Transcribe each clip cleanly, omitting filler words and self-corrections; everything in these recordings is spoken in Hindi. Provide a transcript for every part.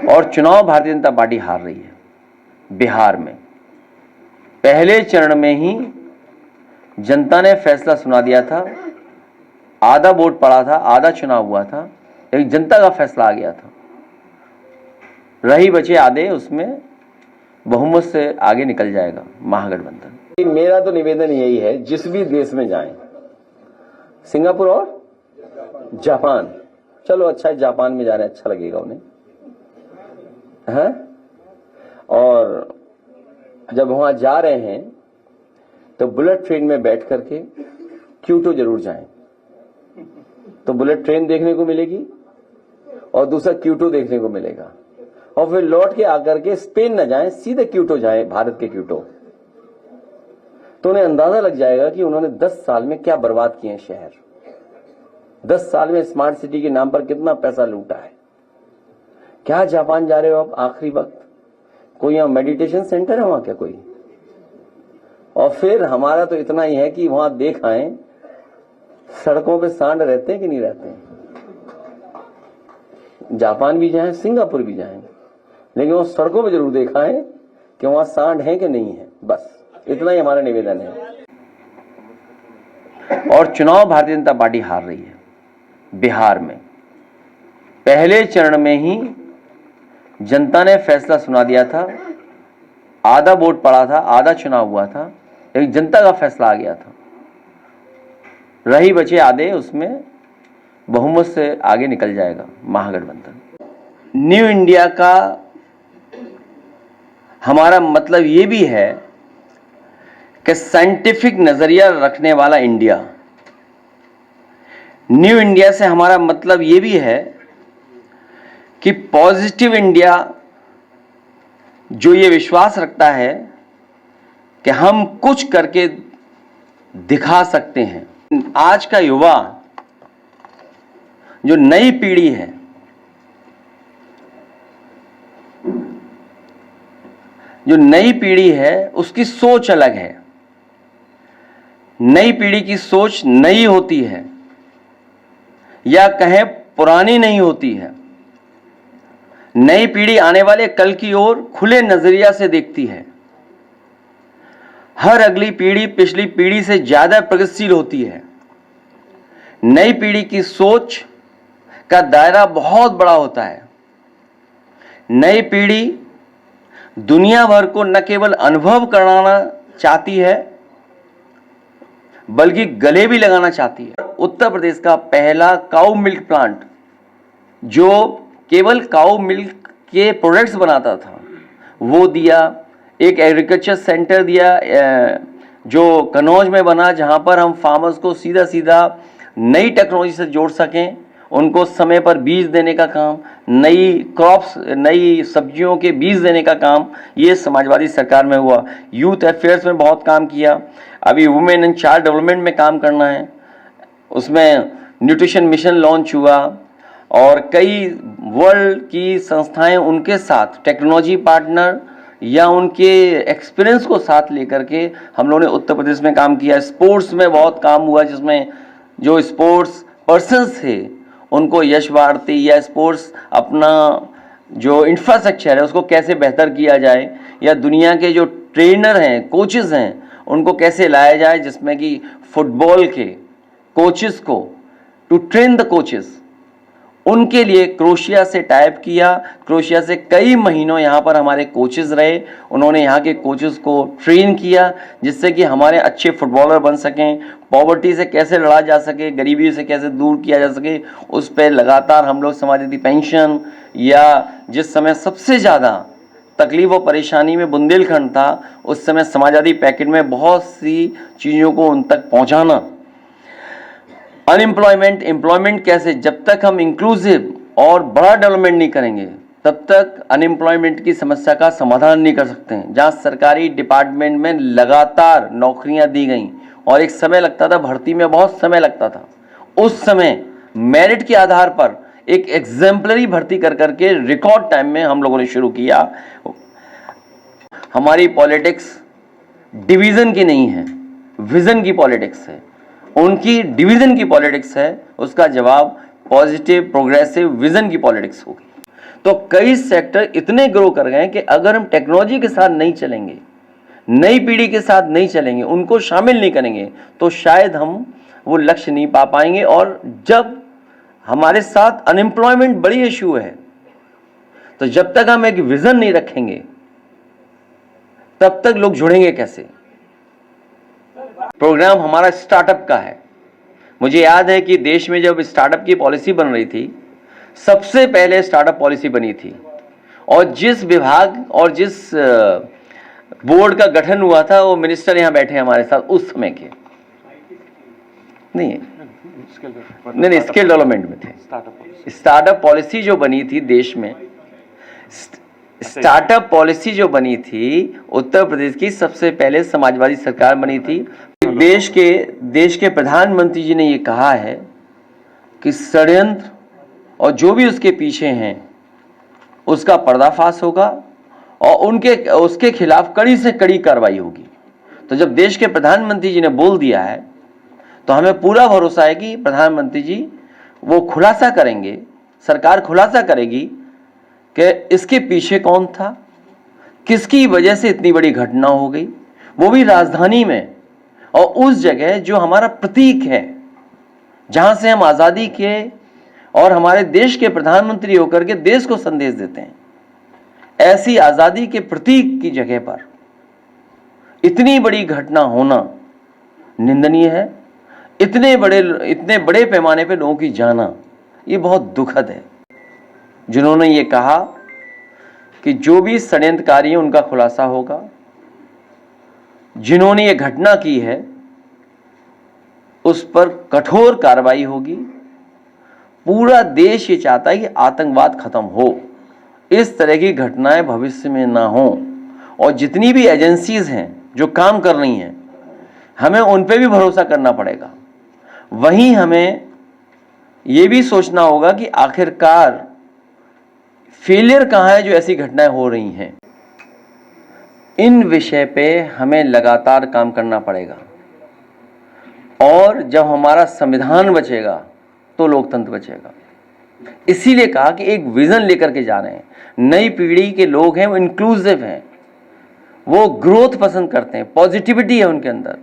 और चुनाव भारतीय जनता पार्टी हार रही है बिहार में। पहले चरण में ही जनता ने फैसला सुना दिया था, आधा वोट पड़ा था, आधा चुनाव हुआ था, लेकिन जनता का फैसला आ गया था। रही बचे आधे, उसमें बहुमत से आगे निकल जाएगा महागठबंधन। मेरा तो निवेदन यही है, जिस भी देश में जाएं, सिंगापुर और जापान, चलो अच्छा है जापान में जा रहे हैं, अच्छा लगेगा उन्हें, है? और जब वहां जा रहे हैं तो बुलेट ट्रेन में बैठ करके क्योटो जरूर जाएं, तो बुलेट ट्रेन देखने को मिलेगी और दूसरा क्योटो देखने को मिलेगा। और फिर लौट के आकर के स्पेन न जाएं, सीधे क्योटो जाएं, भारत के क्योटो, तो उन्हें अंदाजा लग जाएगा कि उन्होंने 10 साल में क्या बर्बाद किए हैं शहर। 10 साल में स्मार्ट सिटी के नाम पर कितना पैसा लूटा है। क्या जापान जा रहे हो आप आखिरी वक्त? कोई यहां मेडिटेशन सेंटर है वहां क्या कोई? और फिर हमारा तो इतना ही है कि वहां देख आए सड़कों पे सांड रहते हैं कि नहीं रहते हैं। जापान भी जाएं, सिंगापुर भी जाएं, लेकिन वो सड़कों पे जरूर देखा है कि वहां सांड है कि नहीं है। बस इतना ही हमारा निवेदन है। और चुनाव भारतीय जनता पार्टी हार रही है बिहार में। पहले चरण में ही जनता ने फैसला सुना दिया था, आधा वोट पड़ा था, आधा चुनाव हुआ था, लेकिन जनता का फैसला आ गया था। रही बचे आधे, उसमें बहुमत से आगे निकल जाएगा महागठबंधन। न्यू इंडिया का हमारा मतलब ये भी है कि साइंटिफिक नजरिया रखने वाला इंडिया। न्यू इंडिया से हमारा मतलब ये भी है कि पॉजिटिव इंडिया, जो ये विश्वास रखता है कि हम कुछ करके दिखा सकते हैं। आज का युवा, जो नई पीढ़ी है, उसकी सोच अलग है। नई पीढ़ी की सोच नई होती है, या कहें पुरानी नहीं होती है। नई पीढ़ी आने वाले कल की ओर खुले नजरिया से देखती है। हर अगली पीढ़ी पिछली पीढ़ी से ज्यादा प्रगतिशील होती है। नई पीढ़ी की सोच का दायरा बहुत बड़ा होता है। नई पीढ़ी दुनिया भर को न केवल अनुभव कराना चाहती है, बल्कि गले भी लगाना चाहती है। उत्तर प्रदेश का पहला काऊ मिल्क प्लांट, जो केवल काऊ मिल्क के प्रोडक्ट्स बनाता था, वो दिया। एक एग्रीकल्चर सेंटर दिया जो कन्नौज में बना, जहां पर हम फार्मर्स को सीधा सीधा नई टेक्नोलॉजी से जोड़ सकें, उनको समय पर बीज देने का काम, नई क्रॉप्स, नई सब्जियों के बीज देने का काम, ये समाजवादी सरकार में हुआ। यूथ अफेयर्स में बहुत काम किया। अभी वुमेन एंड चाइल्ड डेवलपमेंट में काम करना है, उसमें न्यूट्रिशन मिशन लॉन्च हुआ। और कई वर्ल्ड की संस्थाएं उनके साथ टेक्नोलॉजी पार्टनर या उनके एक्सपीरियंस को साथ लेकर के हम लोगों ने उत्तर प्रदेश में काम किया। स्पोर्ट्स में बहुत काम हुआ, जिसमें जो स्पोर्ट्स पर्सन्स थे उनको यश भारती या स्पोर्ट्स अपना जो इंफ्रास्ट्रक्चर है उसको कैसे बेहतर किया जाए, या दुनिया के जो ट्रेनर हैं, कोचेस हैं, उनको कैसे लाया जाए, जिसमें कि फुटबॉल के कोचेस को टू ट्रेन द कोचेस, उनके लिए क्रोएशिया से टाइप किया। क्रोएशिया से कई महीनों यहाँ पर हमारे कोचेस रहे, उन्होंने यहाँ के कोचेस को ट्रेन किया, जिससे कि हमारे अच्छे फुटबॉलर बन सकें। पॉवर्टी से कैसे लड़ा जा सके, गरीबी से कैसे दूर किया जा सके, उस पर लगातार हम लोग समाजवादी पेंशन, या जिस समय सबसे ज़्यादा तकलीफ और परेशानी में बुंदेलखंड था, उस समय समाजवादी पैकेट में बहुत सी चीज़ों को उन तक पहुँचाना। अनएम्प्लॉयमेंट, एम्प्लॉयमेंट कैसे, जब तक हम इंक्लूसिव और बड़ा डेवलपमेंट नहीं करेंगे तब तक अनएम्प्लॉयमेंट की समस्या का समाधान नहीं कर सकते हैं। जहाँ सरकारी डिपार्टमेंट में लगातार नौकरियां दी गई और एक समय लगता था, भर्ती में बहुत समय लगता था, उस समय मेरिट के आधार पर एक एग्जाम्पलरी भर्ती कर करके रिकॉर्ड टाइम में हम लोगों ने शुरू किया। हमारी पॉलिटिक्स डिवीजन की नहीं है, विजन की पॉलिटिक्स है। उनकी डिवीजन की पॉलिटिक्स है, उसका जवाब पॉजिटिव प्रोग्रेसिव विजन की पॉलिटिक्स होगी। तो कई सेक्टर इतने ग्रो कर गए कि अगर हम टेक्नोलॉजी के साथ नहीं चलेंगे, नई पीढ़ी के साथ नहीं चलेंगे, उनको शामिल नहीं करेंगे, तो शायद हम वो लक्ष्य नहीं पा पाएंगे। और जब हमारे साथ अनएम्प्लॉयमेंट बड़ी इशू है, तो जब तक हम एक विजन नहीं रखेंगे तब तक लोग जुड़ेंगे कैसे। प्रोग्राम हमारा स्टार्टअप का है। मुझे याद है कि देश में जब स्टार्टअप की पॉलिसी बन रही थी, सबसे पहले स्टार्टअप पॉलिसी बनी थी, और जिस विभाग और जिस बोर्ड का गठन हुआ था, वो मिनिस्टर यहां बैठे हमारे साथ उस समय के नहीं स्किल डेवलपमेंट में थे। स्टार्टअप पॉलिसी जो बनी थी देश में, स्टार्टअप पॉलिसी जो बनी थी उत्तर प्रदेश की, सबसे पहले समाजवादी सरकार बनी थी। देश के प्रधानमंत्री जी ने ये कहा है कि षड्यंत्र और जो भी उसके पीछे हैं उसका पर्दाफाश होगा और उसके खिलाफ कड़ी से कड़ी कार्रवाई होगी। तो जब देश के प्रधानमंत्री जी ने बोल दिया है तो हमें पूरा भरोसा है कि प्रधानमंत्री जी वो खुलासा करेंगे, सरकार खुलासा करेगी कि इसके पीछे कौन था, किसकी वजह से इतनी बड़ी घटना हो गई, वो भी राजधानी में, और उस जगह जो हमारा प्रतीक है, जहां से हम आज़ादी के और हमारे देश के प्रधानमंत्री होकर के देश को संदेश देते हैं। ऐसी आज़ादी के प्रतीक की जगह पर इतनी बड़ी घटना होना निंदनीय है। इतने बड़े पैमाने पे लोगों की जाना, ये बहुत दुखद है। जिन्होंने ये कहा कि जो भी षड्यंत्रकारी है उनका खुलासा होगा, जिन्होंने ये घटना की है उस पर कठोर कार्रवाई होगी। पूरा देश ये चाहता है कि आतंकवाद खत्म हो, इस तरह की घटनाएं भविष्य में ना हो, और जितनी भी एजेंसीज हैं जो काम कर रही हैं, हमें उन पे भी भरोसा करना पड़ेगा। वहीं हमें ये भी सोचना होगा कि आखिरकार फेलियर कहाँ है जो ऐसी घटनाएं हो रही हैं। इन विषय पे हमें लगातार काम करना पड़ेगा, और जब हमारा संविधान बचेगा तो लोकतंत्र बचेगा। इसीलिए कहा कि एक विजन लेकर के जा रहे हैं। नई पीढ़ी के लोग हैं, वो इंक्लूसिव हैं, वो ग्रोथ पसंद करते हैं, पॉजिटिविटी है उनके अंदर,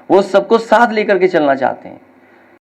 वो सबको साथ लेकर के चलना चाहते हैं।